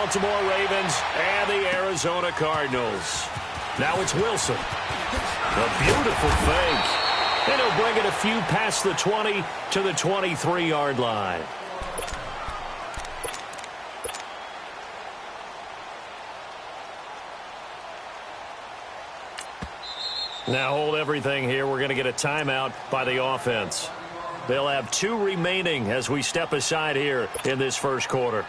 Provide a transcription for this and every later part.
Baltimore Ravens and the Arizona Cardinals. Now it's Wilson. A beautiful fake. And he'll bring it a few past the 20 to the 23-yard line. Now hold everything here. We're going to get a timeout by the offense. They'll have 2 remaining as we step aside here in this first quarter.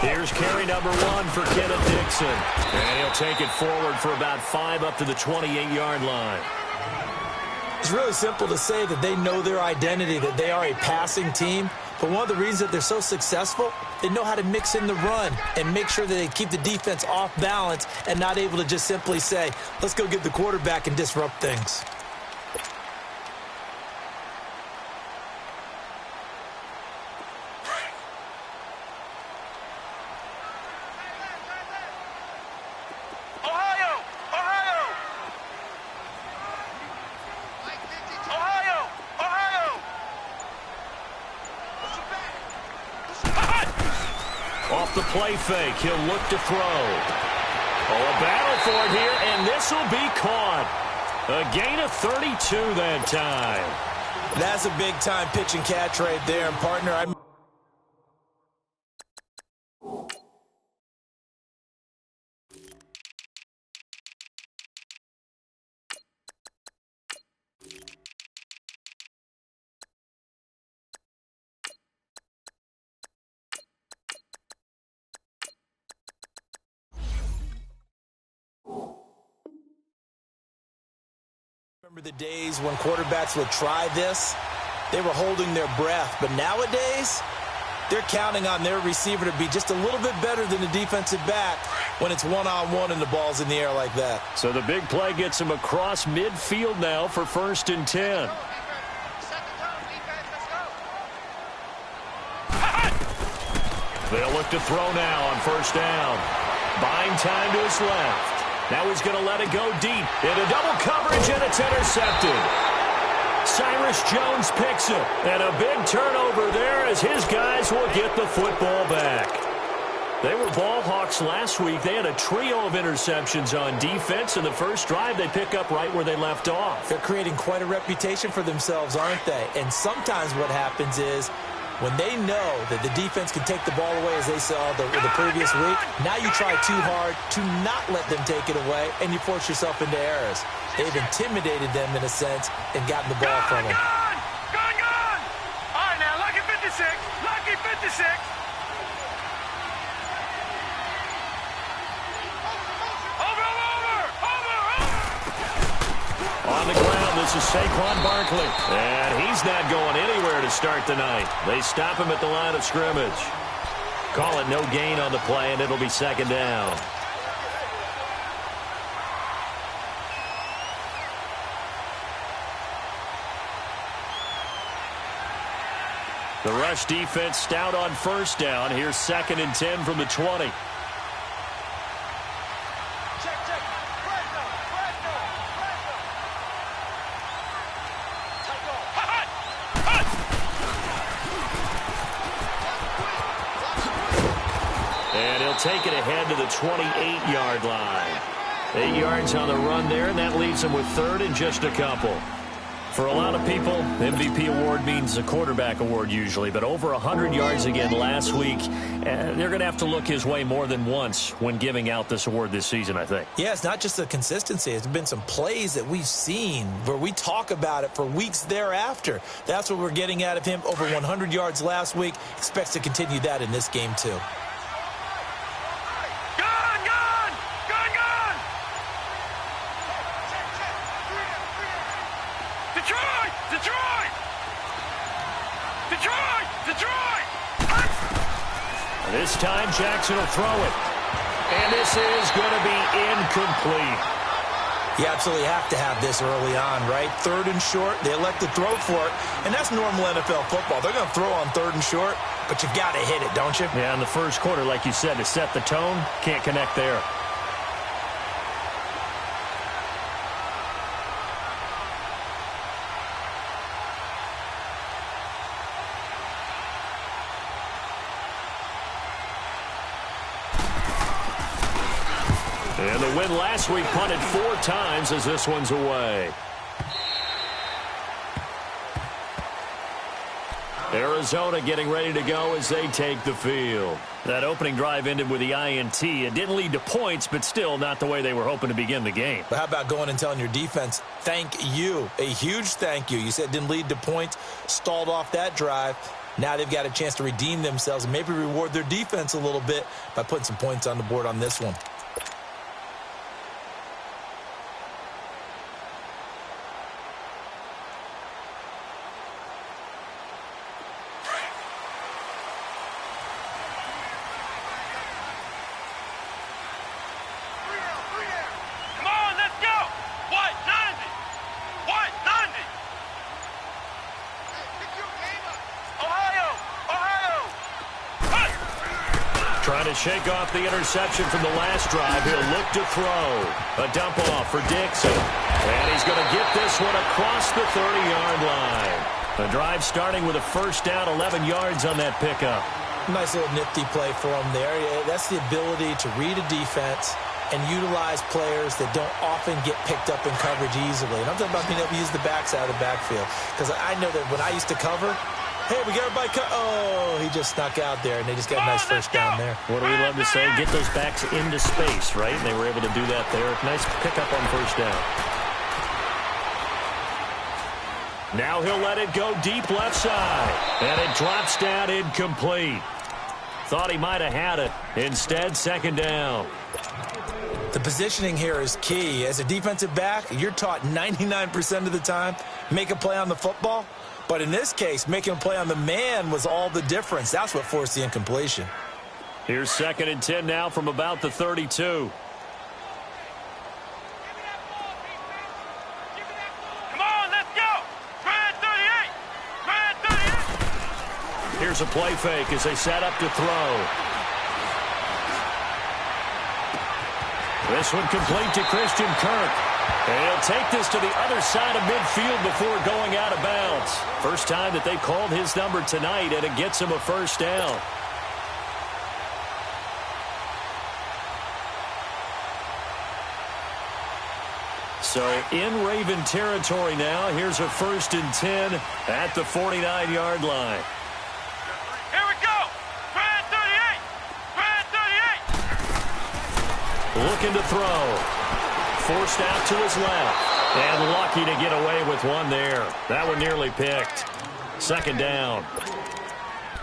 Here's carry number 1 for Kenneth Dixon. And he'll take it forward for about 5 up to the 28-yard line. It's really simple to say that they know their identity, that they are a passing team. But one of the reasons that they're so successful, they know how to mix in the run and make sure that they keep the defense off balance and not able to just simply say, let's go get the quarterback and disrupt things. Off the play fake, he'll look to throw. Oh, a battle for it here, and this will be caught. A gain of 32 that time. That's a big-time pitch and catch right there. And, partner, remember the days when quarterbacks would try this. They were holding their breath. But nowadays, they're counting on their receiver to be just a little bit better than the defensive back when it's one-on-one and the ball's in the air like that. So the big play gets him across midfield now for 1st and 10. They'll look to throw now on 1st down. Buying time to his left. Now he's going to let it go deep into double coverage, and it's intercepted. Cyrus Jones picks it, and a big turnover there as his guys will get the football back. They were ball hawks last week. They had a trio of interceptions on defense. In the first drive, they pick up right where they left off. They're creating quite a reputation for themselves, aren't they? And sometimes what happens is when they know that the defense can take the ball away, as they saw the previous week, now you try too hard to not let them take it away, and you force yourself into errors. They've intimidated them in a sense and gotten the ball from them. Gone! All right, now, lucky 56. Lucky 56. On the ground, this is Saquon Barkley. And he's not going anywhere to start the night. They stop him at the line of scrimmage. Call it no gain on the play, and it'll be 2nd down. The rush defense stout on 1st down. Here's 2nd and 10 from the 20. Take it ahead to the 28-yard line. 8 yards on the run there, and that leaves them with 3rd and just a couple. For a lot of people, MVP award means a quarterback award usually, but over 100 yards again last week. They're going to have to look his way more than once when giving out this award this season, I think. Yeah, it's not just the consistency. It's been some plays that we've seen where we talk about it for weeks thereafter. That's what we're getting out of him. Over 100 yards last week. Expects to continue that in this game, too. This time, Jackson will throw it. And this is going to be incomplete. You absolutely have to have this early on, right? 3rd and short, they elect to throw for it, and that's normal NFL football. They're going to throw on 3rd and short, but you've got to hit it, don't you? Yeah, in the first quarter, like you said, to set the tone, can't connect there. And the win last week punted 4 times as this one's away. Arizona getting ready to go as they take the field. That opening drive ended with the INT. It didn't lead to points, but still not the way they were hoping to begin the game. But how about going and telling your defense, thank you, a huge thank you. You said it didn't lead to points, stalled off that drive. Now they've got a chance to redeem themselves and maybe reward their defense a little bit by putting some points on the board on this one. Trying to shake off the interception from the last drive. He'll look to throw. A dump off for Dixon. And he's going to get this one across the 30-yard line. The drive starting with a first down, 11 yards on that pickup. Nice little nifty play for him there. That's the ability to read a defense and utilize players that don't often get picked up in coverage easily. And I'm talking about being able to use the backs out of the backfield. Because I know that when I used to cover, hey, we got everybody cut. Oh, he just snuck out there, and they just got a nice first down there. What do we love to say? Get those backs into space, right? And they were able to do that there. Nice pickup on first down. Now he'll let it go deep left side. And it drops down incomplete. Thought he might have had it. Instead, second down. The positioning here is key. As a defensive back, you're taught 99% of the time, make a play on the football. But in this case, making a play on the man was all the difference. That's what forced the incompletion. Here's 2nd and 10 now from about the 32. Come on, let's go. Try 38. Try 38. Here's a play fake as they set up to throw. This one complete to Christian Kirk. And he'll take this to the other side of midfield before going out of bounds. First time that they called his number tonight, and it gets him a first down. So in Raven territory now. Here's a 1st and 10 at the 49-yard line. Here we go. Try 38. Try 38. Looking to throw. Forced out to his left. And lucky to get away with one there. That one nearly picked. Second down.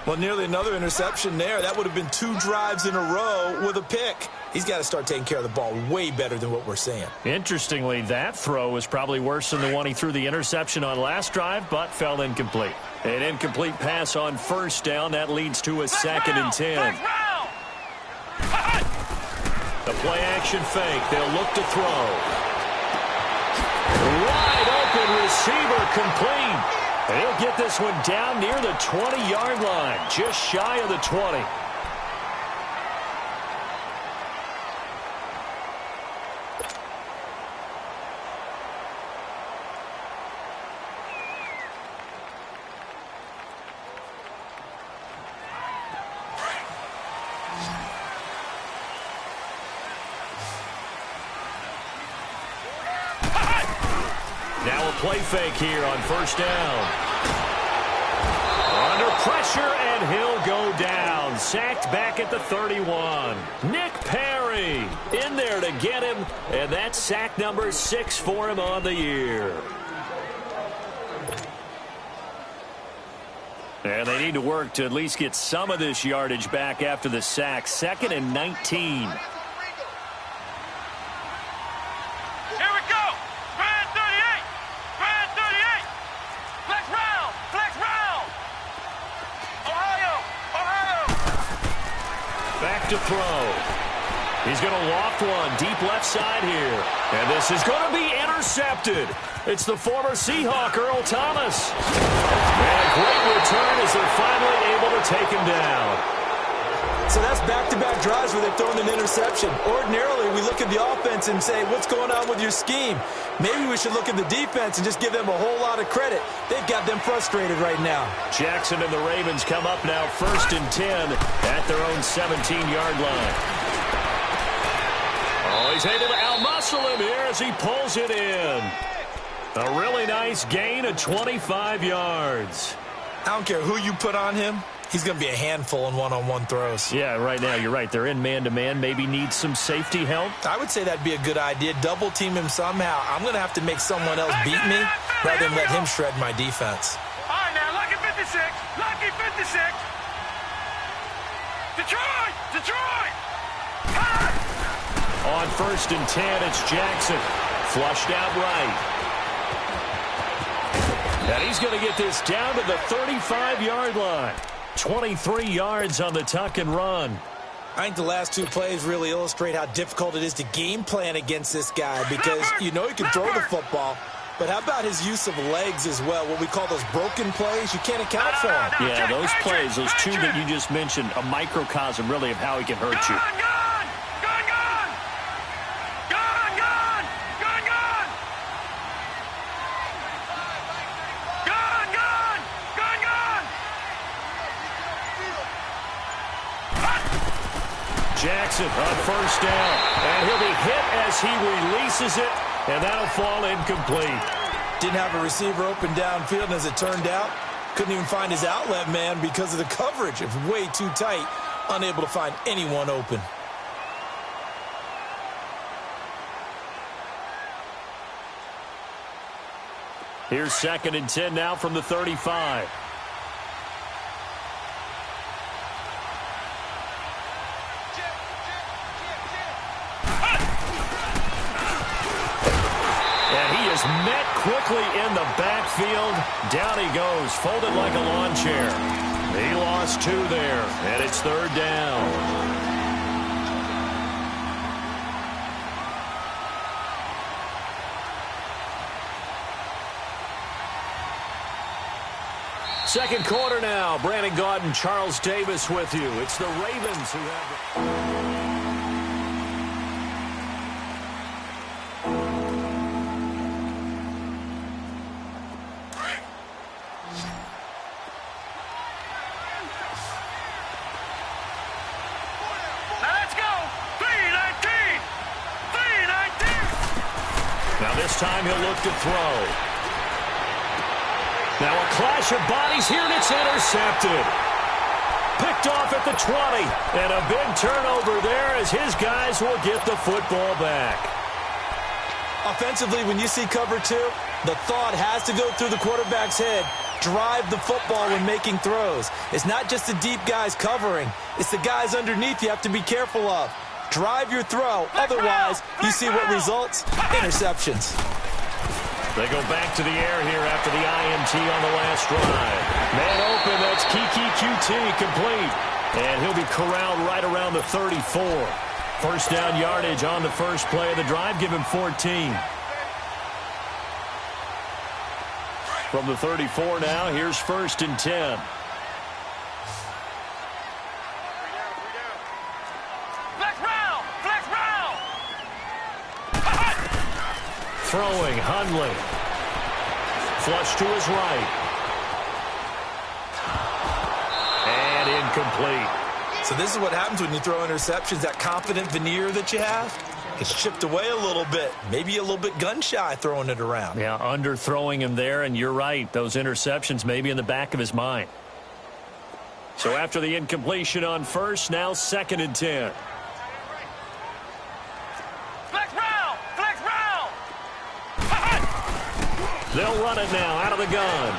Well, nearly another interception there. That would have been 2 drives in a row with a pick. He's got to start taking care of the ball way better than what we're seeing. Interestingly, that throw was probably worse than the one he threw the interception on last drive, but fell incomplete. An incomplete pass on first down. That leads to a 2nd and 10. The play-action fake. They'll look to throw. Wide open receiver complete. And he'll get this one down near the 20-yard line, just shy of the 20. Now a play fake here on first down. Under pressure, and he'll go down. Sacked back at the 31. Nick Perry in there to get him, and that's sack number 6 for him on the year. And they need to work to at least get some of this yardage back after the sack. 2nd and 19. To throw. He's going to loft one deep left side here. And this is going to be intercepted. It's the former Seahawk, Earl Thomas. And a great return as they're finally able to take him down. So that's back-to-back drives where they've thrown an interception. Ordinarily, we look at the offense and say, what's going on with your scheme? Maybe we should look at the defense and just give them a whole lot of credit. They've got them frustrated right now. Jackson and the Ravens come up now 1st and 10 at their own 17-yard line. Oh, he's able to outmuscle him here as he pulls it in. A really nice gain of 25 yards. I don't care who you put on him. He's going to be a handful in one-on-one throws. Yeah, right now, you're right. They're in man-to-man. Maybe needs some safety help. I would say that'd be a good idea. Double-team him somehow. I'm going to have to make someone else beat me rather than let him shred my defense. All right, now, lucky 56. Lucky 56. Detroit! Detroit! On 1st and 10, it's Jackson. Flushed out right. And he's going to get this down to the 35-yard line. 23 yards on the tuck and run. I think the last two plays really illustrate how difficult it is to game plan against this guy because you know he can throw the football, but how about his use of legs as well, what we call those broken plays? You can't account for them. Yeah, those plays, those two that you just mentioned, a microcosm really of how he can hurt you. Jackson on 1st down, and he'll be hit as he releases it, and that'll fall incomplete. Didn't have a receiver open downfield, and as it turned out, couldn't even find his outlet man because of the coverage. It was way too tight, unable to find anyone open. Here's 2nd and 10 now from the 35. Met quickly in the backfield. Down he goes, folded like a lawn chair. He lost 2 there, and it's 3rd down. Second quarter now. Brandon Gaudin and Charles Davis with you. It's the Ravens who have... time he'll look to throw. Now a clash of bodies here, and it's intercepted. Picked off at the 20, and a big turnover there as his guys will get the football back. Offensively, when you see cover 2, the thought has to go through the quarterback's head. Drive the football when making throws. It's not just the deep guys covering. It's the guys underneath you have to be careful of. Drive your throw. Otherwise, you see what results? Interceptions. They go back to the air here after the INT on the last drive. Man open, that's Kiki QT complete. And he'll be corralled right around the 34. 1st down yardage on the first play of the drive. Give him 14. From the 34 now, here's 1st and 10. Throwing, Hundley. Flush to his right. And incomplete. So this is what happens when you throw interceptions. That confident veneer that you have, it's chipped away a little bit. Maybe a little bit gun-shy throwing it around. Yeah, underthrowing him there, and you're right. Those interceptions may be in the back of his mind. So after the incompletion on 1st, now 2nd and 10. They'll run it now out of the gun.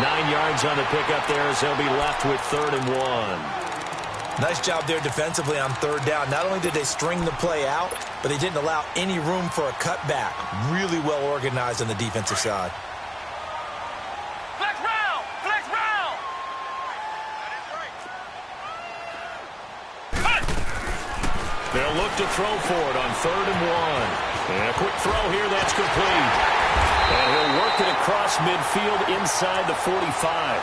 9 yards on the pickup there as they'll be left with 3rd and 1. Nice job there defensively on 3rd down. Not only did they string the play out, but they didn't allow any room for a cutback. Really well organized on the defensive side. Flex round! Flex round! They'll look to throw for it on 3rd and 1. And a quick throw here, that's complete. And he'll work it across midfield inside the 45.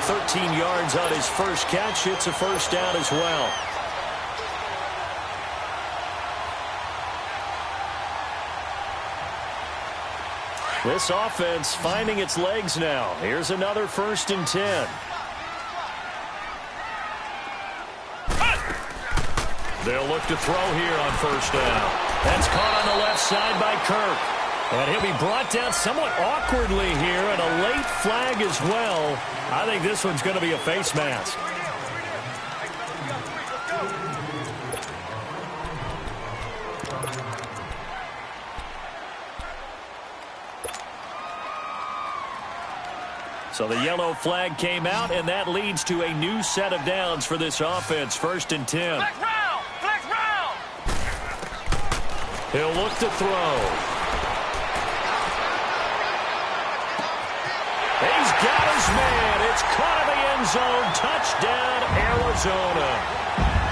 13 yards on his first catch. It's a first down as well. This offense finding its legs now. Here's another 1st and 10. They'll look to throw here on 1st down. That's caught on the left side by Kirk. And he'll be brought down somewhat awkwardly here, and a late flag as well. I think this one's going to be a face mask. So the yellow flag came out, and that leads to a new set of downs for this offense. 1st and 10. Flex round! Flex round! He'll look to throw. He's got his man. It's caught in the end zone. Touchdown, Arizona.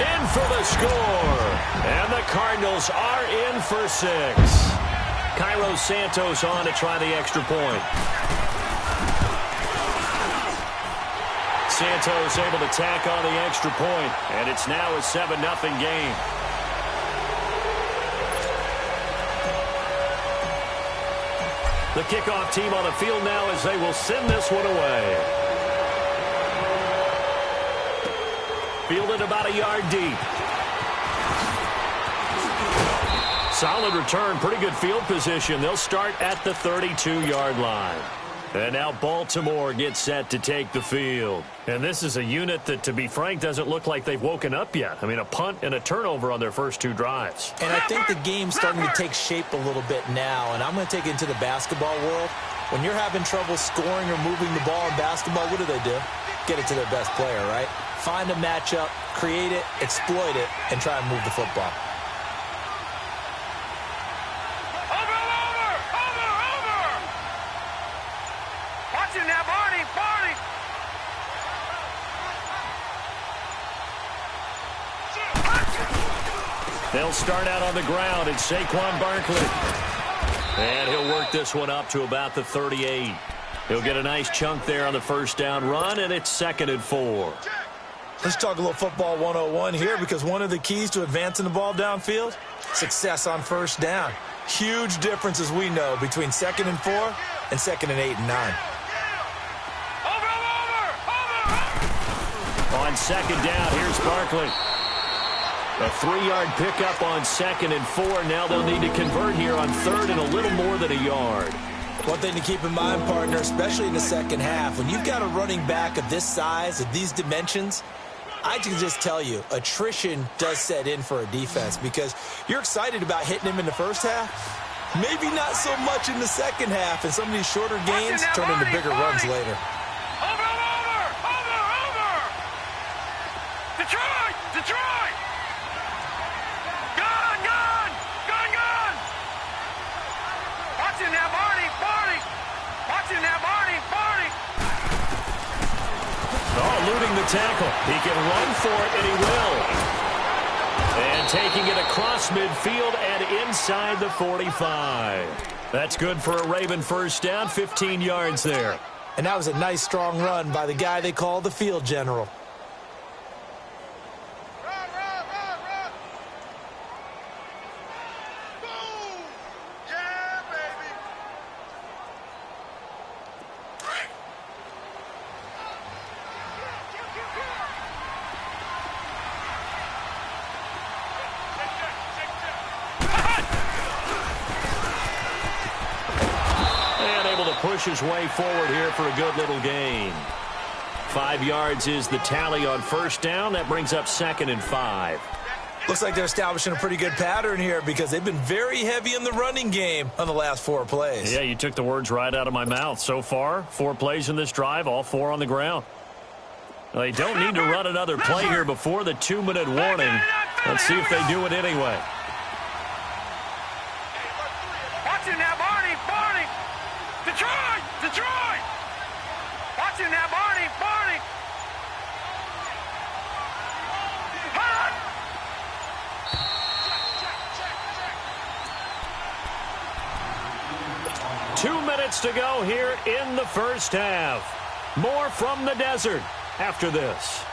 In for the score. And the Cardinals are in for 6. Cairo Santos on to try the extra point. Santos able to tack on the extra point, and it's now a 7-0 game. The kickoff team on the field now as they will send this one away. Fielded about a yard deep. Solid return, pretty good field position. They'll start at the 32-yard line. And now Baltimore gets set to take the field. And this is a unit that, to be frank, doesn't look like they've woken up yet. I mean, a punt and a turnover on their first 2 drives. And I think the game's starting to take shape a little bit now. And I'm going to take it into the basketball world. When you're having trouble scoring or moving the ball in basketball, what do? Get it to their best player, right? Find a matchup, create it, exploit it, and try and move the football. They'll start out on the ground. It's Saquon Barkley. And he'll work this one up to about the 38. He'll get a nice chunk there on the 1st down run, and it's 2nd and 4. Let's talk a little football 101 here, because one of the keys to advancing the ball downfield, success on 1st down. Huge difference, as we know, between 2nd and 4 and 2nd and 8 and 9. On 2nd down, here's Barkley. A 3-yard pickup on 2nd and 4. Now they'll need to convert here on 3rd and a little more than a yard. One thing to keep in mind, partner, especially in the second half, when you've got a running back of this size, of these dimensions, I can just tell you, attrition does set in for a defense, because you're excited about hitting him in the first half. Maybe not so much in the second half, and some of these shorter gains turn into bigger runs later. Over! Detroit! Gun! Watching that, Barney! Watching that, Barney! Oh, eluding the tackle. He can run for it, and he will. And taking it across midfield and inside the 45. That's good for a Raven 1st down, 15 yards there. And that was a nice, strong run by the guy they call the field general. Push his way forward here for a good little gain. 5 yards is the tally on 1st down. That brings up 2nd and 5. Looks like they're establishing a pretty good pattern here, because they've been very heavy in the running game on the last 4 plays. Yeah, you took the words right out of my mouth. So far, 4 plays in this drive, all 4 on the ground. They don't need to run another play here before the 2-minute warning. Let's see if they do it anyway. Watching that, Barney! Detroit! Watching that, Barney! seconds to go here in the first half. More from the desert after this.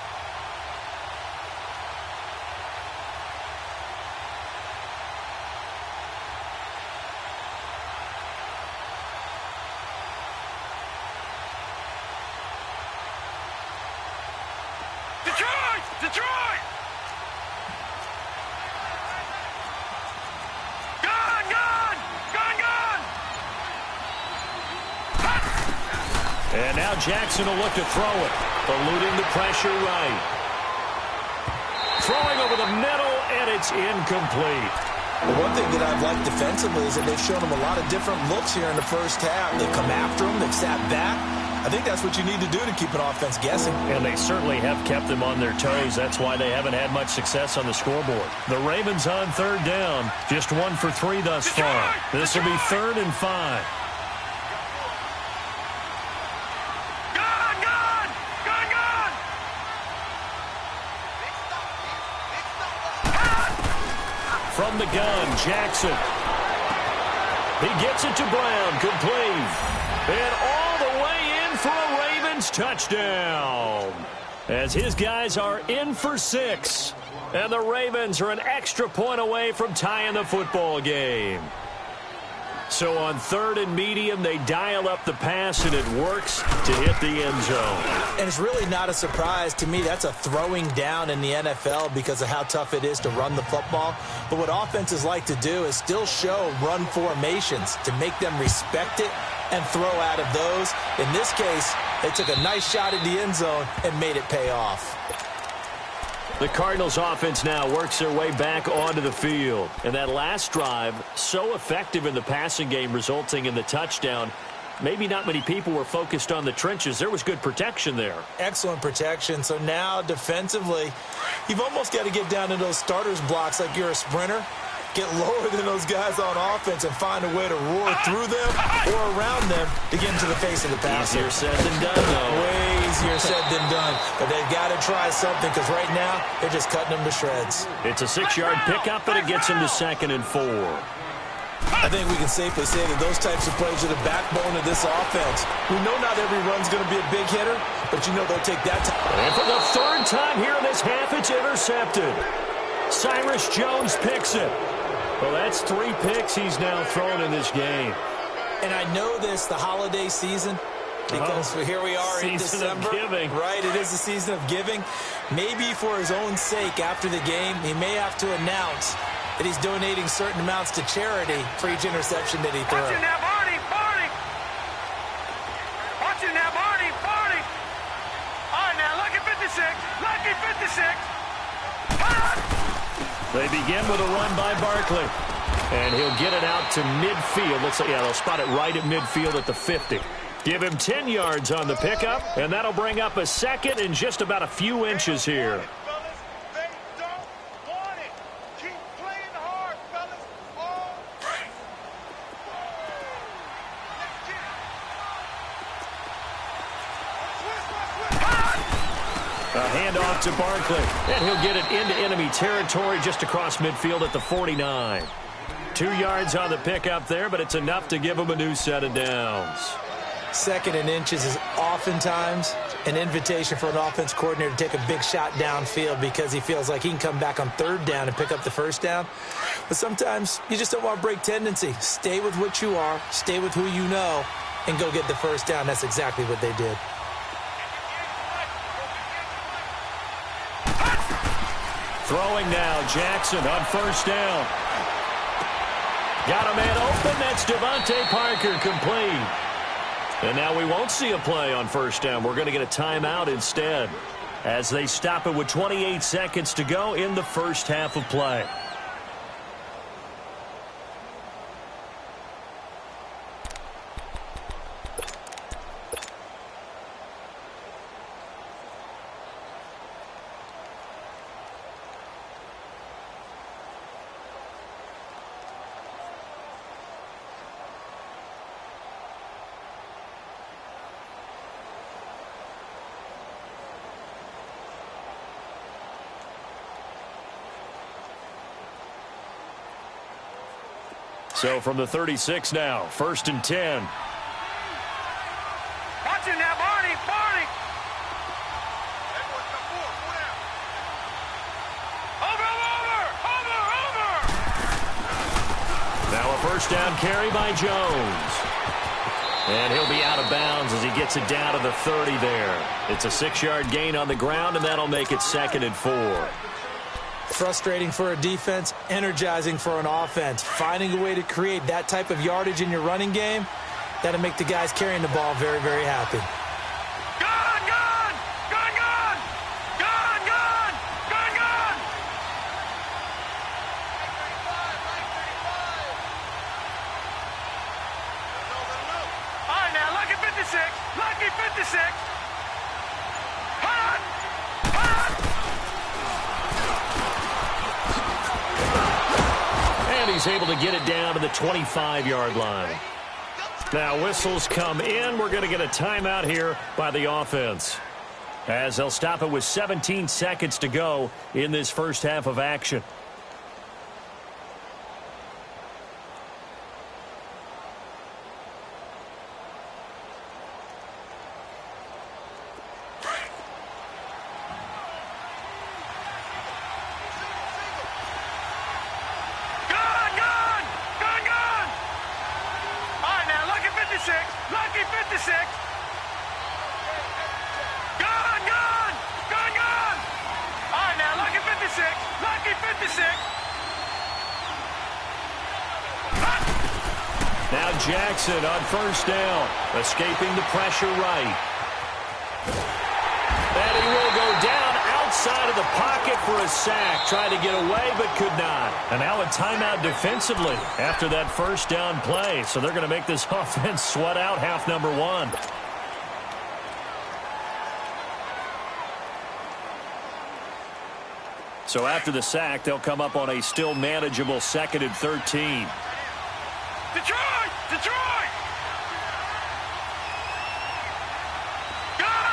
Detroit! And now Jackson will look to throw it, eluding the pressure right. Throwing over the middle, and it's incomplete. The one thing that I've liked defensively is that they've shown him a lot of different looks here in the first half. They've come after him. They've sat back. I think that's what you need to do to keep an offense guessing. And they certainly have kept them on their toes. That's why they haven't had much success on the scoreboard. The Ravens on third down. Just 1 for 3 thus far. This will be 3rd and 5. From the gun, Jackson. He gets it to Brown, complete. And all the way in for a Ravens touchdown. As his guys are in for 6. And the Ravens are an extra point away from tying the football game. So on 3rd and medium, they dial up the pass, and it works to hit the end zone. And it's really not a surprise to me. That's a throwing down in the NFL because of how tough it is to run the football. But what offenses like to do is still show run formations to make them respect it and throw out of those. In this case, they took a nice shot at the end zone and made it pay off. The Cardinals offense now works their way back onto the field. And that last drive, so effective in the passing game, resulting in the touchdown. Maybe not many people were focused on the trenches. There was good protection there. Excellent protection. So now defensively, you've almost got to get down to those starters blocks like you're a sprinter. Get lower than those guys on offense and find a way to roar through them or around them to get into the face of the passer. Easier said than done, though. Way easier said than done. But they've got to try something because right now they're just cutting them to shreds. It's a 6-yard pickup, and it gets them to 2nd and 4. I think we can safely say that those types of plays are the backbone of this offense. We know not every run's going to be a big hitter, but you know they'll take that time. And for the 3rd time here in this half, it's intercepted. Cyrus Jones picks it. Well, that's 3 picks he's now thrown in this game. And I know this, the holiday season, because here we are in December. Season of giving. Right, it is the season of giving. Maybe for his own sake after the game, he may have to announce that he's donating certain amounts to charity for each interception that he threw. Watch it now, Barney! Watch it now, Barney! All right, now, lucky 56! Lucky 56! They begin with a run by Barkley. And he'll get it out to midfield. Looks like, yeah, they'll spot it right at midfield at the 50. Give him 10 yards on the pickup, and that'll bring up a 2nd and just about a few inches here. A handoff to Barkley, and he'll get it into enemy territory just across midfield at the 49. 2 yards on the pickup there, but it's enough to give him a new set of downs. 2nd and inches is oftentimes an invitation for an offense coordinator to take a big shot downfield because he feels like he can come back on 3rd down and pick up the 1st down. But sometimes you just don't want to break tendency. Stay with what you are, stay with who you know, and go get the 1st down. That's exactly what they did. Throwing now, Jackson on 1st down. Got a man open, that's Devontae Parker, complete. And now we won't see a play on 1st down. We're going to get a timeout instead as they stop it with 28 seconds to go in the first half of play. So from the 36 now, 1st and 10. A first down carry by Jones. And he'll be out of bounds as he gets it down to the 30 there. It's a 6-yard gain on the ground, and that'll make it 2nd and 4. Frustrating for a defense, energizing for an offense. Finding a way to create that type of yardage in your running game, that'll make the guys carrying the ball very, very happy. Lucky 56. And he's able to get it down to the 25-yard line. Now whistles come in. We're going to get a timeout here by the offense, as they'll stop it with 17 seconds to go in this first half of action. Lucky 56. Gone. All right, now, lucky 56. Lucky 56. Now Jackson on first down, escaping the pressure right. And he will go down outside of the pocket for a sack. Tried to get away, but could not. And now a timeout defensively after that first down play. So they're going to make this offense sweat out half number 1. So after the sack, they'll come up on a still manageable 2nd and 13. Detroit! Gone!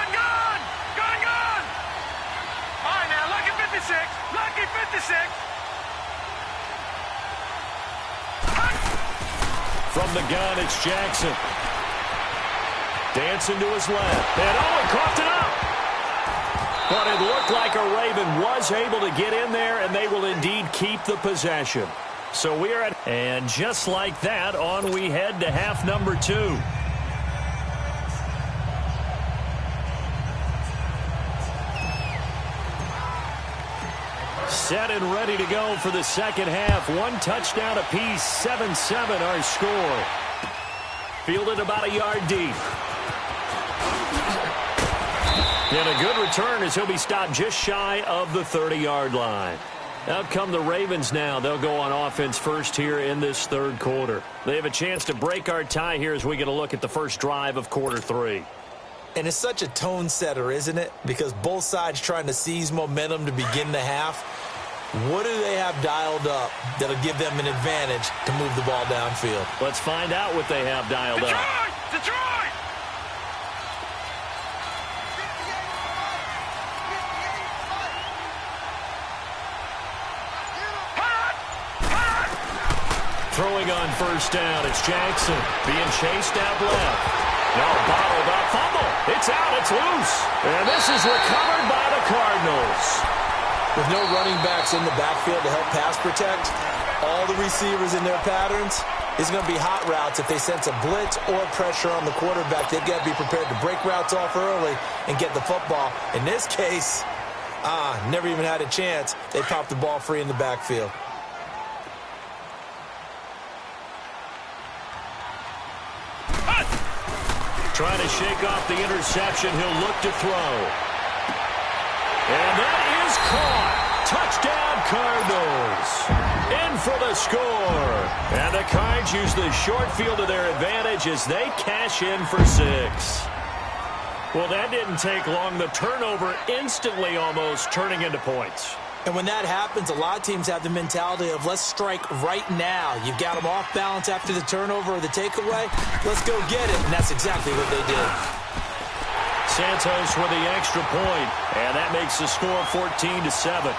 All right, now, lucky 56. Lucky 56. From the gun, it's Jackson. Dancing to his left. And he coughed it up. But it looked like a Raven was able to get in there, and they will indeed keep the possession. So we are at, and just like that, on we head to half number 2. Set and ready to go for the second half. 1 touchdown apiece, 7-7 our score. Fielded about a yard deep. And a good return as he'll be stopped just shy of the 30-yard line. Out come the Ravens now. They'll go on offense first here in this third quarter. They have a chance to break our tie here as we get a look at the first drive of quarter 3. And it's such a tone setter, isn't it? Because both sides trying to seize momentum to begin the half. What do they have dialed up that'll give them an advantage to move the ball downfield? Let's find out what they have dialed up. Detroit! Throwing on first down, it's Jackson being chased out left. No, bottled up, fumble. It's out, it's loose. And this is recovered by the Cardinals. With no running backs in the backfield to help pass protect, all the receivers in their patterns, it's going to be hot routes. If they sense a blitz or pressure on the quarterback, they've got to be prepared to break routes off early and get the football. In this case, never even had a chance. They popped the ball free in the backfield. Trying to shake off the interception. He'll look to throw. And that is caught. Touchdown, Cardinals. In for the score. And the Cards use the short field to their advantage as they cash in for 6. Well, that didn't take long. The turnover instantly almost turning into points. And when that happens, a lot of teams have the mentality of let's strike right now. You've got them off balance after the turnover or the takeaway. Let's go get it. And that's exactly what they did. Santos with the extra point, and that makes the score 14-7.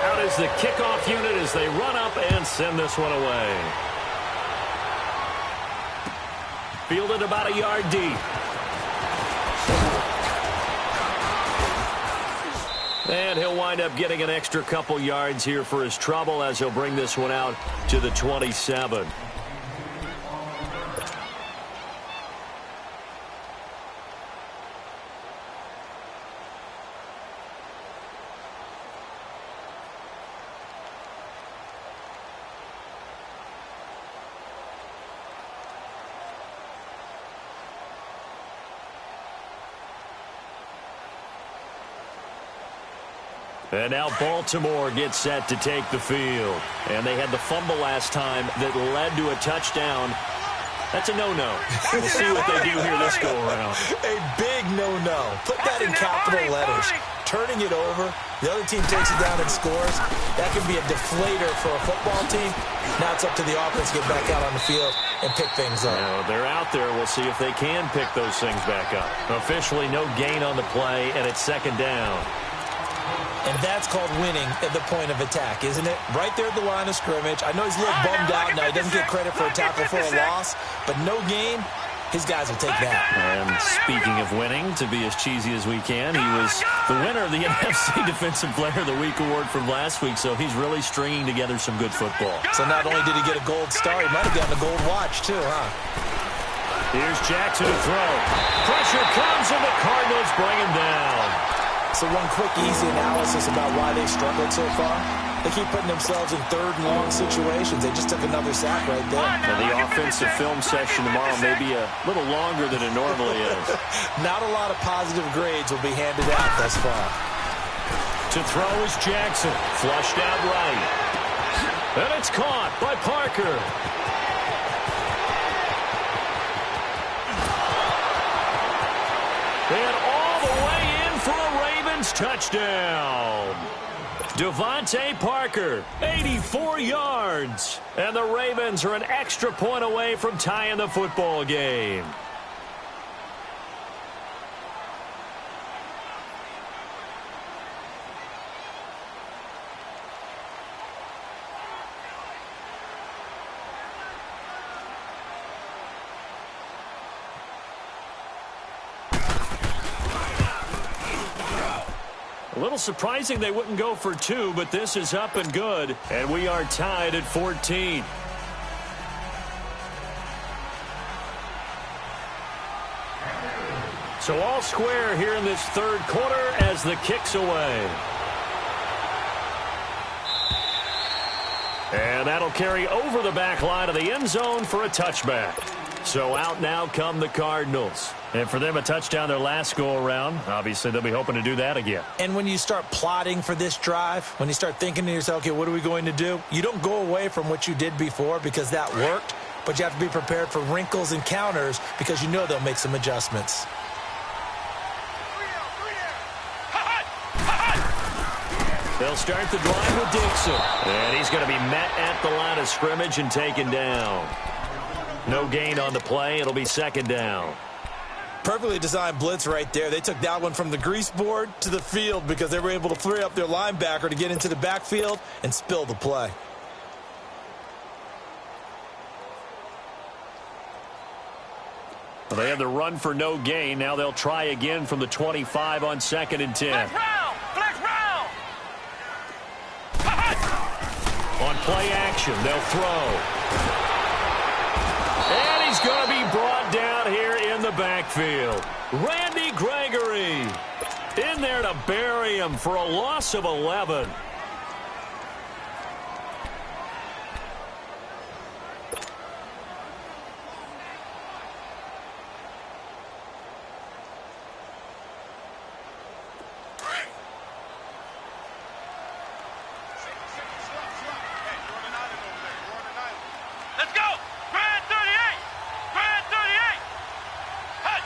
Out is the kickoff unit as they run up and send this one away. Fielded about a yard deep. And he'll wind up getting an extra couple yards here for his trouble as he'll bring this one out to the 27. And now Baltimore gets set to take the field. And they had the fumble last time that led to a touchdown. That's a no-no. We'll see what they do here this go-around. A big no-no. Put that in capital letters. Turning it over, the other team takes it down and scores. That can be a deflator for a football team. Now it's up to the offense to get back out on the field and pick things up. Now, they're out there. We'll see if they can pick those things back up. Officially, no gain on the play, and it's second down. And that's called winning at the point of attack, isn't it? Right there at the line of scrimmage. I know he's a little bummed out now. He doesn't get credit for a tackle for a loss, but no gain, his guys will take that. And speaking of winning, to be as cheesy as we can, he was the winner of the NFC Defensive Player of the Week award from last week, so he's really stringing together some good football. So not only did he get a gold star, he might have gotten a gold watch too, huh? Here's Jackson to throw. Pressure comes, and the Cardinals bring him down. So one quick, easy analysis about why they struggled so far. They keep putting themselves in third and long situations. They just took another sack right there. And the offensive film session tomorrow may be a little longer than it normally is. Not a lot of positive grades will be handed out thus far. To throw is Jackson. Flushed out right. And it's caught by Parker. And all the way in for a Ravens touchdown. Devontae Parker, 84 yards. And the Ravens are an extra point away from tying the football game. A little surprising they wouldn't go for two, but this is up and good. And we are tied at 14. So all square here in this third quarter as the kick's away. And that'll carry over the back line of the end zone for a touchback. So out now come the Cardinals. And for them, a touchdown their last go-around. Obviously, they'll be hoping to do that again. And when you start plotting for this drive, when you start thinking to yourself, okay, what are we going to do? You don't go away from what you did before because that worked, but you have to be prepared for wrinkles and counters because you know they'll make some adjustments. They'll start the drive with Dixon. And he's going to be met at the line of scrimmage and taken down. No gain on the play. It'll be second down. Perfectly designed blitz right there. They took that one from the grease board to the field because they were able to free up their linebacker to get into the backfield and spill the play. Well, they had the run for no gain. Now they'll try again from the 25 on 2nd and 10. Flex round! Flex round! On play action, they'll throw. And he's going to be brought down here in the backfield. Randy Gregory in there to bury him for a loss of 11. Let's go! Grand 38! Grand 38! Hut!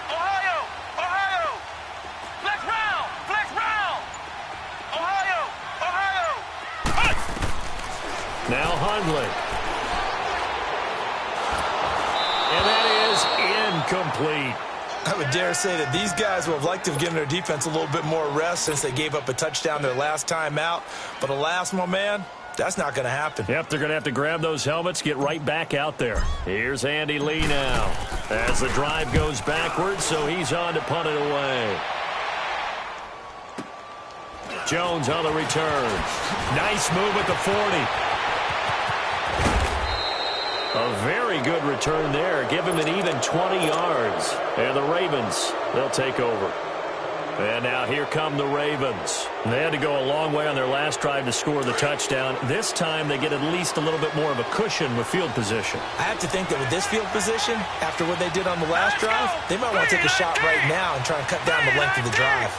Ohio! Ohio! Flex round! Flex round! Ohio! Ohio! Hut! Now Hundley. And that is incomplete. I would dare say that these guys would have liked to have given their defense a little bit more rest since they gave up a touchdown their last time out. But alas, my man, That's not going to happen. Yep, they're going to have to grab those helmets, get right back out there. Here's Andy Lee now as the drive goes backwards, so he's on to punt it away. Jones on the return. Nice move at the 40. A very good return there. Give him an even 20 yards. And the Ravens, they'll take over. And now here come the Ravens. They had to go a long way on their last drive to score the touchdown. This time they get at least a little bit more of a cushion with field position. I have to think that with this field position, after what they did on the last drive, they might want to take a shot right now and try and cut down the length of the drive.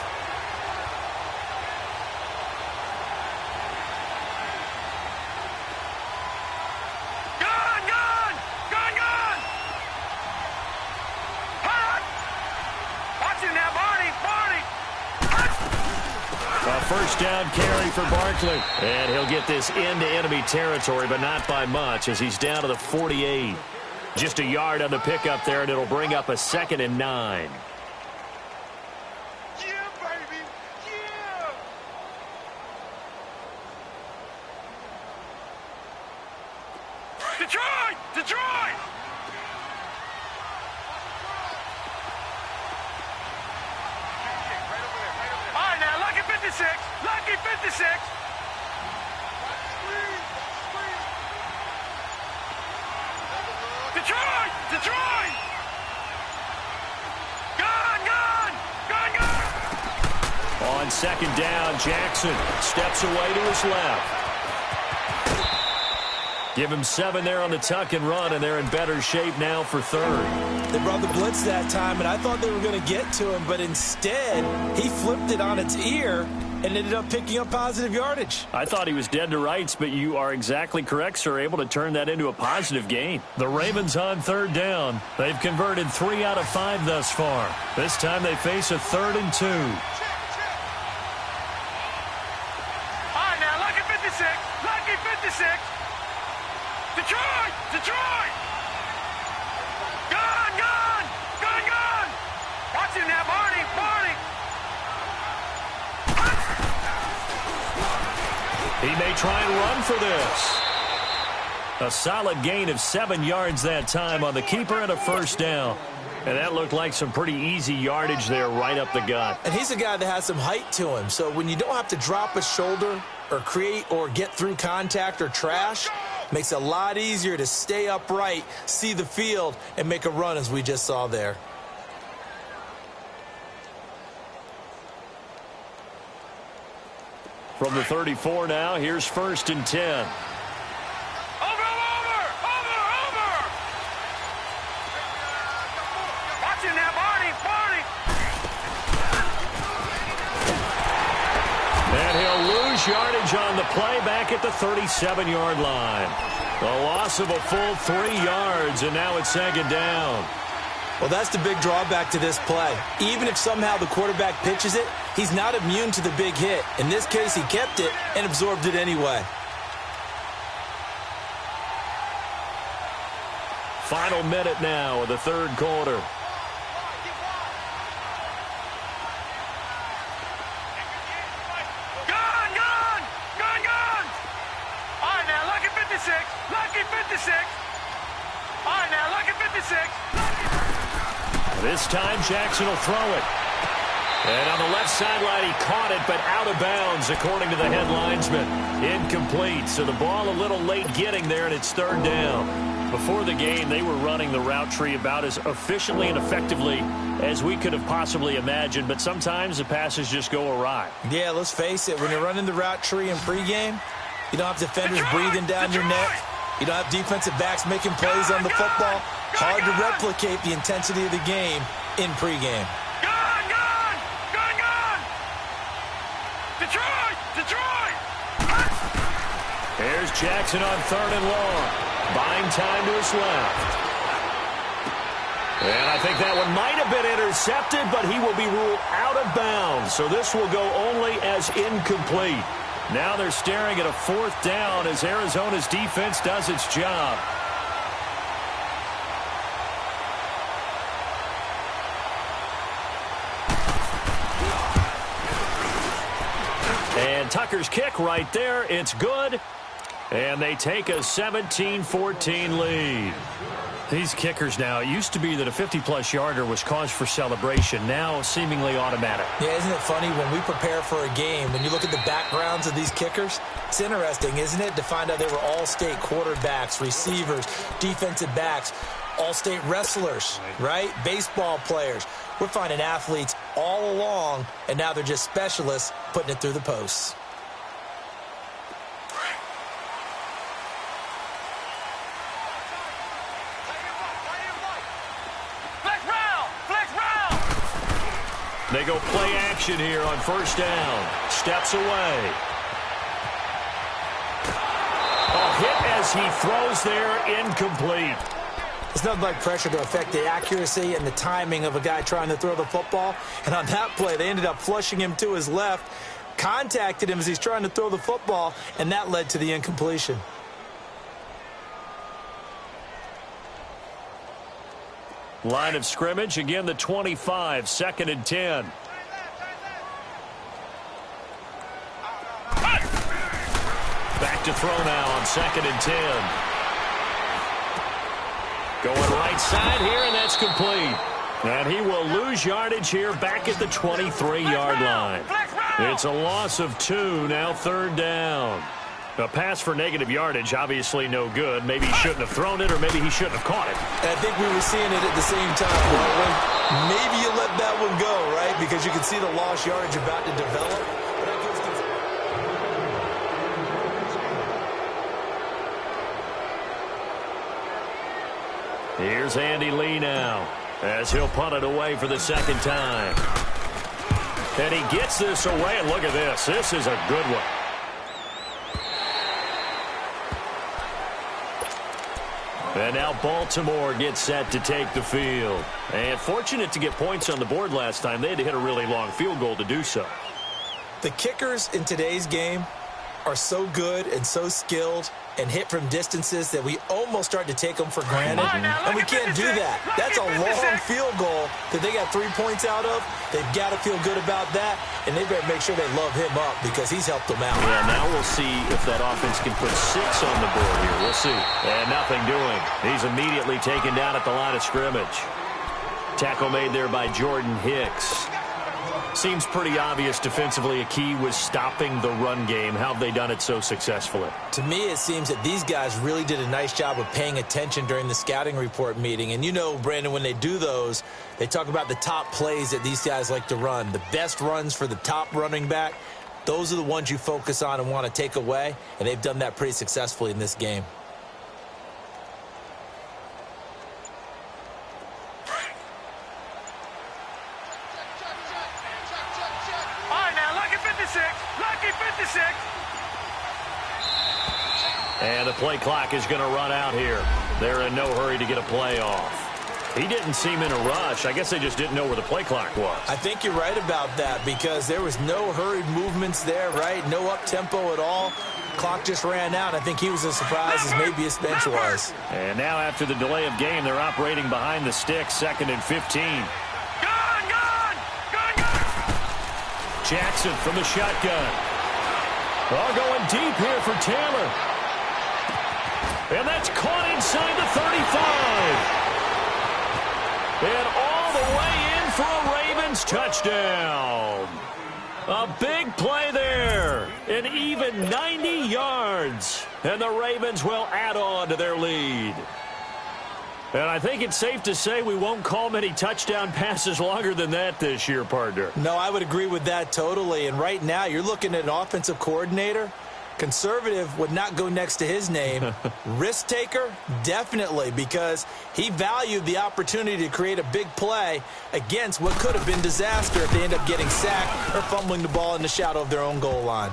First down carry for Barkley. And he'll get this into enemy territory, but not by much as he's down to the 48. Just a yard on the pickup there, and it'll bring up a 2nd and 9. Yeah, baby. Yeah. Detroit! Detroit! All right, now, lucky 56. Lucky 56. Detroit! Detroit! Gone! Gone! Gone! Gone! On 2nd down, Jackson steps away to his left. Give him 7 there on the tuck and run, and they're in better shape now for 3rd. They brought the blitz that time, and I thought they were going to get to him, but instead, he flipped it on its ear and ended up picking up positive yardage. I thought he was dead to rights, but you are exactly correct, sir, able to turn that into a positive gain. The Ravens on 3rd down. They've converted 3 out of 5 thus far. This time they face a 3rd and 2. All right, now, lucky 56. Lucky 56. Detroit! Detroit! Gone! Gone! Gone! Gone! Watch him now, Barney! Barney! He may try and run for this. A solid gain of 7 yards that time on the keeper and a 1st down. And that looked like some pretty easy yardage there right up the gut. And he's a guy that has some height to him. So when you don't have to drop a shoulder or create or get through contact or trash, makes it a lot easier to stay upright, see the field, and make a run as we just saw there. From the 34 now, here's 1st and 10. Over! Over! Over! Over! Watch him now, Barney! Barney! And he'll lose yardage on the play back at the 37-yard line. The loss of a full 3 yards, and now it's 2nd down. Well, that's the big drawback to this play. Even if somehow the quarterback pitches it, he's not immune to the big hit. In this case, he kept it and absorbed it anyway. Final minute now of the 3rd quarter. Gone! Gone! Gone! Gone! All right, now, lucky 56. Lucky 56. All right, now, lucky 56. This time, Jackson will throw it. And on the left sideline, he caught it, but out of bounds, according to the head linesman. Incomplete, so the ball a little late getting there, and it's 3rd down. Before the game, they were running the route tree about as efficiently and effectively as we could have possibly imagined, but sometimes the passes just go awry. Yeah, let's face it, when you're running the route tree in pregame, you don't have defenders breathing down your neck. You don't have defensive backs making plays on the football. Hard to replicate the intensity of the game in pregame. Gone! Gone! Gone! Gone! Detroit! Detroit! Here's Jackson on 3rd and long. Buying time to his left. And I think that one might have been intercepted, but he will be ruled out of bounds. So this will go only as incomplete. Now they're staring at a 4th down as Arizona's defense does its job. And Tucker's kick right there. It's good. And they take a 17-14 lead. These kickers now, it used to be that a 50-plus yarder was cause for celebration. Now seemingly automatic. Yeah, isn't it funny when we prepare for a game, when you look at the backgrounds of these kickers, it's interesting, isn't it, to find out they were all-state quarterbacks, receivers, defensive backs, all-state wrestlers, right? Baseball players. We're finding athletes all along, and now they're just specialists putting it through the posts. They go play action here on first down. Steps away. A hit as he throws there, incomplete. It's nothing like pressure to affect the accuracy and the timing of a guy trying to throw the football. And on that play, they ended up flushing him to his left, contacted him as he's trying to throw the football, and that led to the incompletion. Line of scrimmage, again the 25, 2nd and 10. Back to throw now on 2nd and 10. Going right side here, and that's complete. And he will lose yardage here back at the 23-yard line. It's a loss of 2, now 3rd down. A pass for negative yardage, obviously no good. Maybe he shouldn't have thrown it, or maybe he shouldn't have caught it. And I think we were seeing it at the same time. Right? Maybe you let that one go, right? Because you can see the lost yardage about to develop. Here's Andy Lee now, as he'll punt it away for the 2nd time. And he gets this away, and look at this. This is a good one. And now Baltimore gets set to take the field. And fortunate to get points on the board last time. They had to hit a really long field goal to do so. The kickers in today's game are so good and so skilled and hit from distances that we almost start to take them for granted. And we can't do that. That's a long field goal that they got 3 points out of. They've got to feel good about that, and they better make sure they love him up because he's helped them out. Yeah, now we'll see if that offense can put 6 on the board here. We'll see. And nothing doing. He's immediately taken down at the line of scrimmage. Tackle made there by Jordan Hicks. Seems pretty obvious defensively a key was stopping the run game. How have they done it so successfully? To me, it seems that these guys really did a nice job of paying attention during the scouting report meeting. And you know, Brandon, when they do those, they talk about the top plays that these guys like to run. The best runs for the top running back, those are the ones you focus on and want to take away. And they've done that pretty successfully in this game. And the play clock is going to run out here. They're in no hurry to get a play off. He didn't seem in a rush. I guess they just didn't know where the play clock was. I think you're right about that because there was no hurried movements there, right? No up-tempo at all. Clock just ran out. I think he was as surprised as maybe his bench was. And now after the delay of game, they're operating behind the sticks, 2nd and 15. Jackson from the shotgun. All going deep here for Taylor. And that's caught inside the 35. And all the way in for a Ravens touchdown. A big play there. An even 90 yards. And the Ravens will add on to their lead. And I think it's safe to say we won't call many touchdown passes longer than that this year, partner. No, I would agree with that totally. And right now, you're looking at an offensive coordinator. Conservative would not go next to his name. Risk taker, definitely, because he valued the opportunity to create a big play against what could have been disaster if they end up getting sacked or fumbling the ball in the shadow of their own goal line.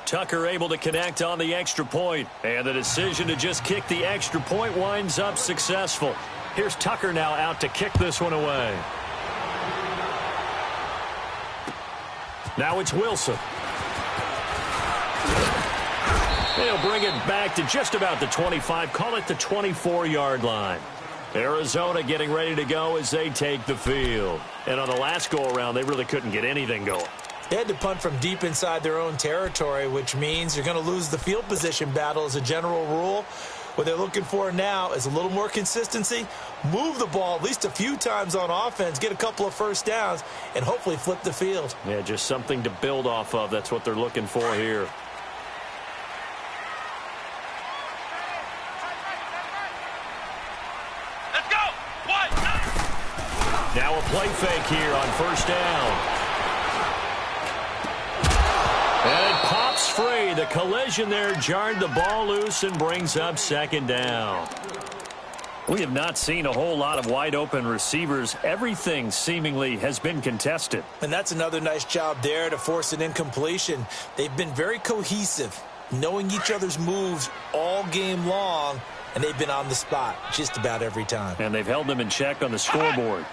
Tucker able to connect on the extra point, and the decision to just kick the extra point winds up successful. Here's Tucker now out to kick this one away. Now it's Wilson. They'll bring it back to just about the 25, call it the 24-yard line. Arizona getting ready to go as they take the field. And on the last go-around, they really couldn't get anything going. They had to punt from deep inside their own territory, which means you're going to lose the field position battle as a general rule. What they're looking for now is a little more consistency, move the ball at least a few times on offense, get a couple of first downs, and hopefully flip the field. Yeah, just something to build off of. That's what they're looking for here. Let's go. One. Now a play fake here on first down. And it pops free. The collision there jarred the ball loose and brings up second down. We have not seen a whole lot of wide-open receivers. Everything seemingly has been contested. And that's another nice job there to force an incompletion. They've been very cohesive, knowing each other's moves all game long, and they've been on the spot just about every time. And they've held them in check on the scoreboard.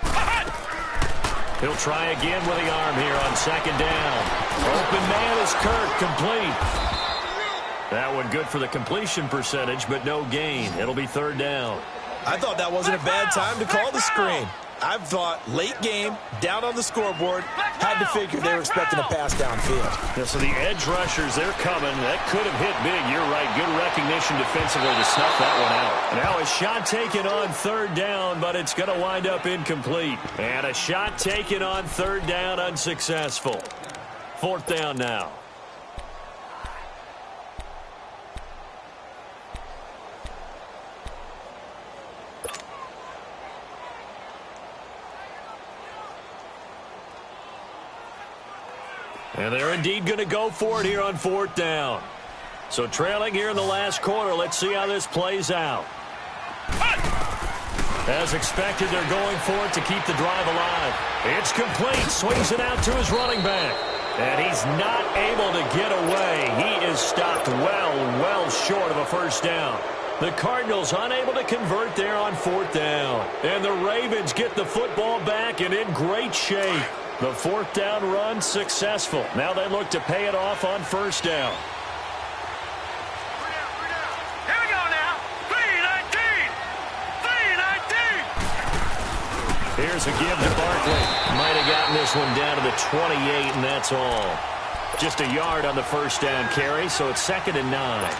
He'll try again with the arm here on second down. Open man is Kirk, complete. That one good for the completion percentage, but no gain. It'll be third down. I thought that wasn't a bad time to call the screen. I thought late game, down on the scoreboard, had to figure they were expecting a pass downfield. Yeah, so the edge rushers, they're coming. That could have hit big. You're right. Good recognition defensively to snuff that one out. Now a shot taken on third down, but it's going to wind up incomplete. And a shot taken on third down, unsuccessful. Fourth down now. And they're indeed going to go for it here on fourth down. So trailing here in the last quarter. Let's see how this plays out. As expected, they're going for it to keep the drive alive. It's complete. Swings it out to his running back. And he's not able to get away. He is stopped well short of a first down. The Cardinals unable to convert there on fourth down. And the Ravens get the football back and in great shape. The fourth down run successful. Now they look to pay it off on first down. Here we go now. 3-19. 3-19. Here's a give to Barkley. Might have gotten this one down to the 28, and that's all. Just a yard on the first down carry, so it's 2nd and 9.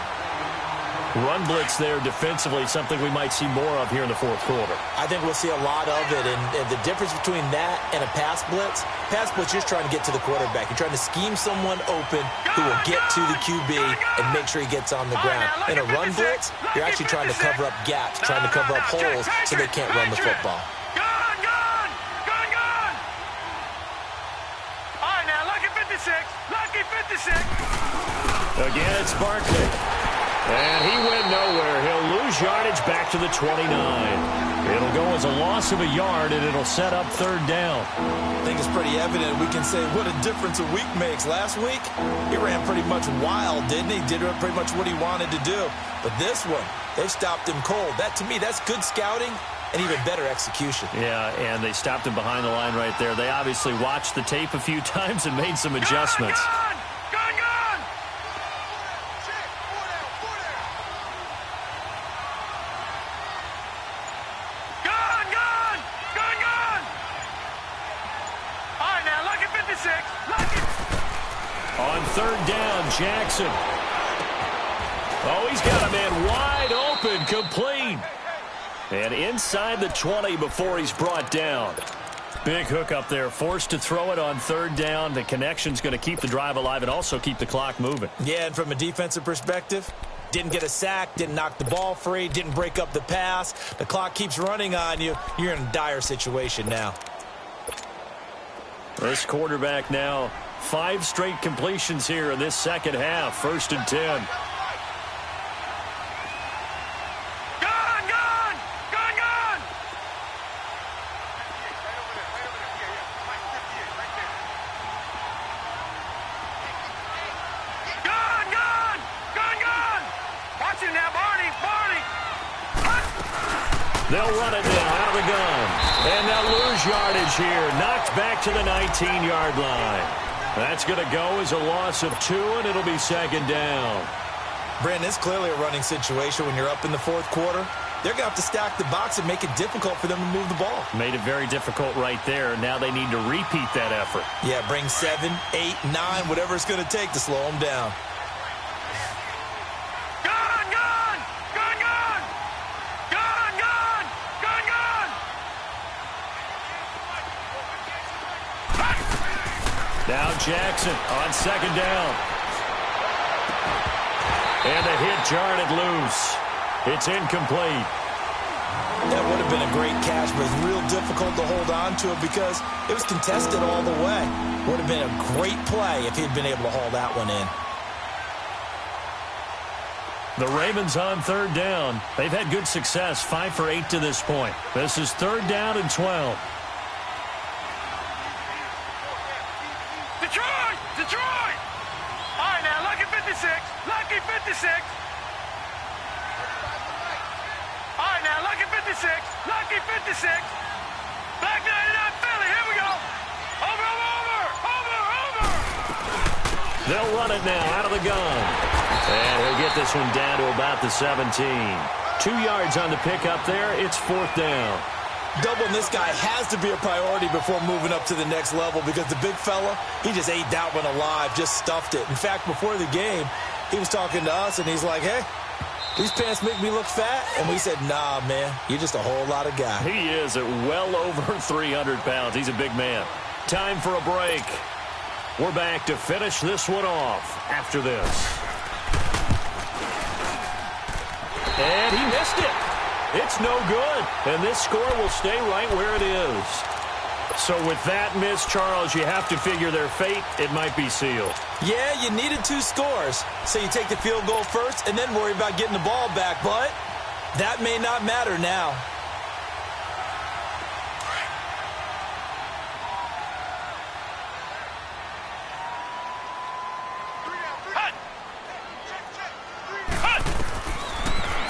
Run blitz there defensively, something we might see more of here in the fourth quarter. I think we'll see a lot of it, and the difference between that and a pass blitz, you're just trying to get to the quarterback. You're trying to scheme someone open who will get to the QB and make sure he gets on the ground. In a run blitz, you're actually trying to cover up gaps, trying to cover up holes so they can't run the football. Gone. All right, now, lucky 56. Lucky 56. Again, it's Barkley. And he went nowhere. He'll lose yardage back to the 29. It'll go as a loss of a yard, and it'll set up third down. I think it's pretty evident. We can say what a difference a week makes. Last week, he ran pretty much wild, didn't he? Did pretty much what he wanted to do. But this one, they stopped him cold. That, to me, that's good scouting and even better execution. Yeah, and they stopped him behind the line right there. They obviously watched the tape a few times and made some adjustments. Gone. All right, now, lucky 56. Lucky. On third down, Jackson. Oh, he's got a man wide open, complete. And inside the 20 before he's brought down. Big hook up there, forced to throw it on third down. The connection's going to keep the drive alive and also keep the clock moving. Yeah, and from a defensive perspective, didn't get a sack, didn't knock the ball free, didn't break up the pass. The clock keeps running on you. You're in a dire situation now. This quarterback now, 5 straight completions here in this second half. 1st and 10. They'll run it now out of the gun. And they'll lose yardage here. Knocked back to the 19-yard line. That's going to go as a loss of 2, and it'll be 2nd down. Brandon, it's clearly a running situation when you're up in the fourth quarter. they're going to have to stack the box and make it difficult for them to move the ball. Made it very difficult right there. Now they need to repeat that effort. Yeah, bring 7, 8, 9, whatever it's going to take to slow them down. Gun, gun! Gun, gun! Gun, gun! Gun, gun! Now Jackson on second down. And the hit jarred it loose. It's incomplete. That would have been a great catch, but it's real difficult to hold on to it because it was contested all the way. Would have been a great play if he'd been able to haul that one in. The Ravens on third down. They've had good success, 5 for 8 to this point. This is third down and 12. Detroit! Detroit! All right, now, lucky 56. Lucky 56. All right, now, lucky 56. Lucky 56. Black 99 Philly. Here we go. Over, over, over. Over, over. They'll run it now out of the gun. And he'll get this one down to about the 17. 2 yards on the pickup there. It's fourth down. Doubling this guy has to be a priority before moving up to the next level because the big fella, he just ate that one alive, just stuffed it. In fact, before the game, he was talking to us, and he's like, hey, these pants make me look fat. And we said, nah, man, you're just a whole lot of guy. He is at well over 300 pounds. He's a big man. Time for a break. We're back to finish this one off after this. And he missed it. It's no good. And this score will stay right where it is. So with that miss, Charles, you have to figure their fate. It might be sealed. Yeah, you needed 2 scores. So you take the field goal first and then worry about getting the ball back. But that may not matter now.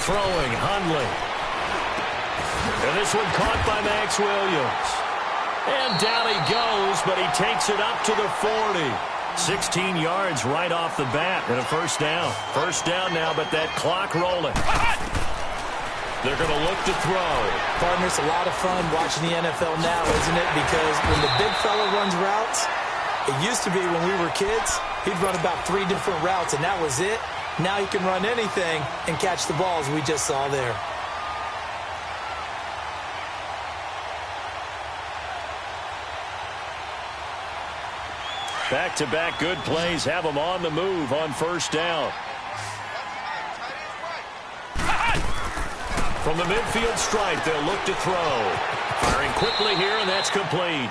Throwing, Hundley. And this one caught by Max Williams. And down he goes, but he takes it up to the 40. 16 yards right off the bat and a first down. First down now, but that clock rolling. They're going to look to throw. Partner, it's a lot of fun watching the NFL now, isn't it? Because when the big fella runs routes, it used to be when we were kids, he'd run about 3 different routes, and that was it. Now he can run anything and catch the balls we just saw there. Back-to-back good plays have them on the move on first down. From the midfield stripe, they'll look to throw. Firing quickly here, and that's complete.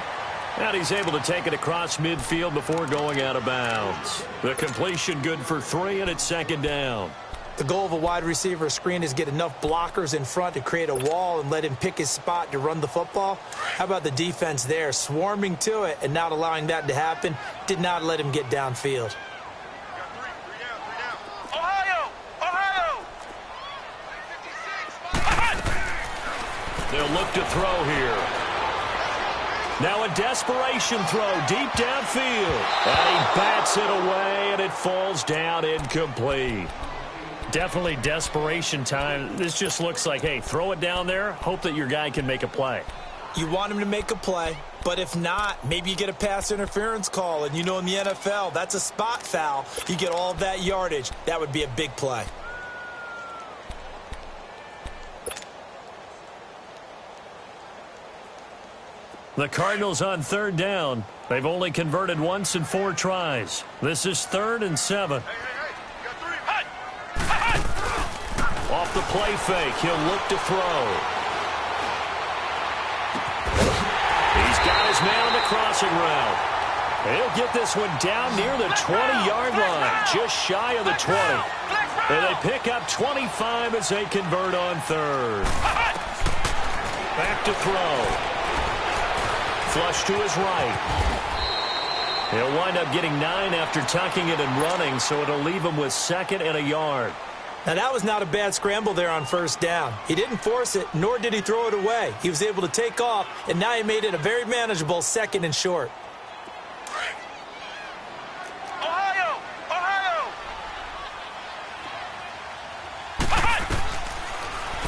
And he's able to take it across midfield before going out of bounds. The completion good for 3, and it's second down. The goal of a wide receiver screen is get enough blockers in front to create a wall and let him pick his spot to run the football. How about the defense there, swarming to it and not allowing that to happen? Did not let him get downfield. Ohio! Ohio! They'll look to throw here. Now a desperation throw deep downfield. And he bats it away, and it falls down incomplete. Definitely desperation time. This just looks like, hey, throw it down there, hope that your guy can make a play. You want him to make a play, but if not, maybe you get a pass interference call. And you know in the NFL, that's a spot foul. You get all that yardage. That would be a big play. The Cardinals on third down. They've only converted once in 4 tries. This is 3rd and 7. Off the play fake, he'll look to throw. He's got his man on the crossing route. He'll get this one down near the 20-yard line, just shy of the 20. And they pick up 25 as they convert on 3rd. Back to throw. Flush to his right. He'll wind up getting 9 after tucking it and running, so it'll leave him with 2nd and a yard. Now, that was not a bad scramble there on first down. He didn't force it, nor did he throw it away. He was able to take off, and now he made it a very manageable 2nd and short. Ohio! Ohio!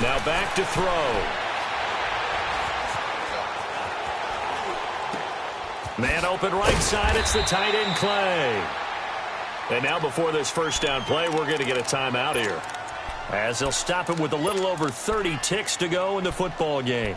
Now back to throw. Man open right side. It's the tight end, Clay. And now before this first down play, we're going to get a timeout here, as they'll stop it with a little over 30 ticks to go in the football game.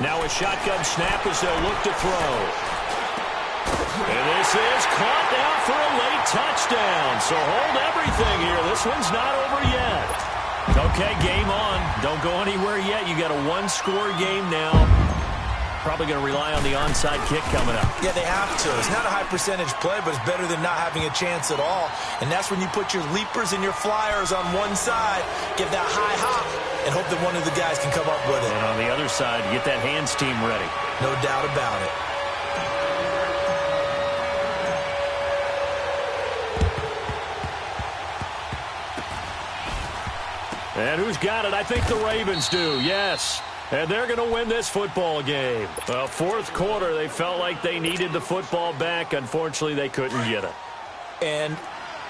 Now a shotgun snap as they'll look to throw. And this is caught now for a late touchdown. So hold everything here. This one's not over yet. Okay, game on. Don't go anywhere yet. You got a one-score game now. Probably going to rely on the onside kick coming up. Yeah, they have to. It's not a high-percentage play, but it's better than not having a chance at all. And that's when you put your leapers and your flyers on one side, get that high hop, and hope that one of the guys can come up with it. And on the other side, get that hands team ready. No doubt about it. And who's got it? I think the Ravens do, yes. And they're going to win this football game. Well, fourth quarter, they felt like they needed the football back. Unfortunately, they couldn't get it. And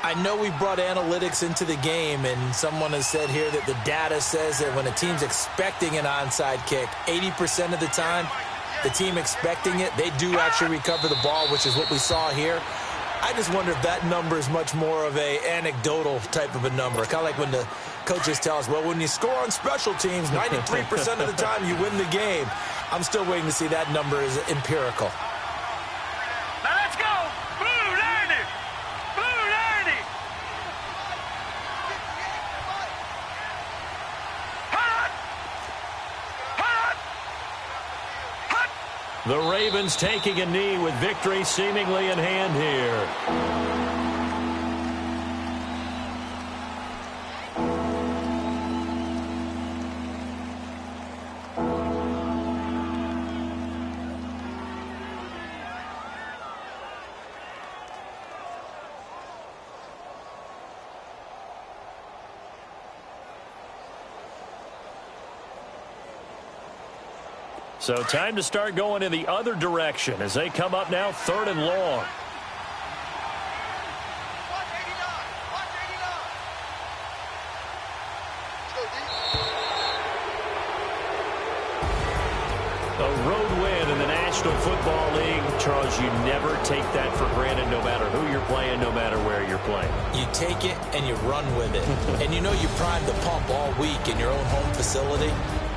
I know we brought analytics into the game, and someone has said here that the data says that when a team's expecting an onside kick, 80% of the time, the team expecting it, they do actually recover the ball, which is what we saw here. I just wonder if that number is much more of a anecdotal type of a number. Kind of like when the coaches tell us, well, when you score on special teams, 93% of the time you win the game. I'm still waiting to see that number is empirical. Now let's go. Blue 90. Blue 90. Hot. Hot. Hot. The Ravens taking a knee with victory seemingly in hand here. So time to start going in the other direction as they come up now 3rd and long. A road win in the National Football League. Charles, you never take that for granted no matter who you're playing, no matter where you're playing. You take it and you run with it. And you know you primed the pump all week in your own home facility.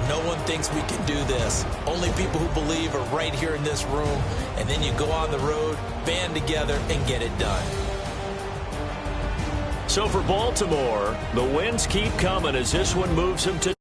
No one thinks we can do this. Only people who believe are right here in this room. And then you go on the road, band together, and get it done. So for Baltimore, the wins keep coming as this one moves them to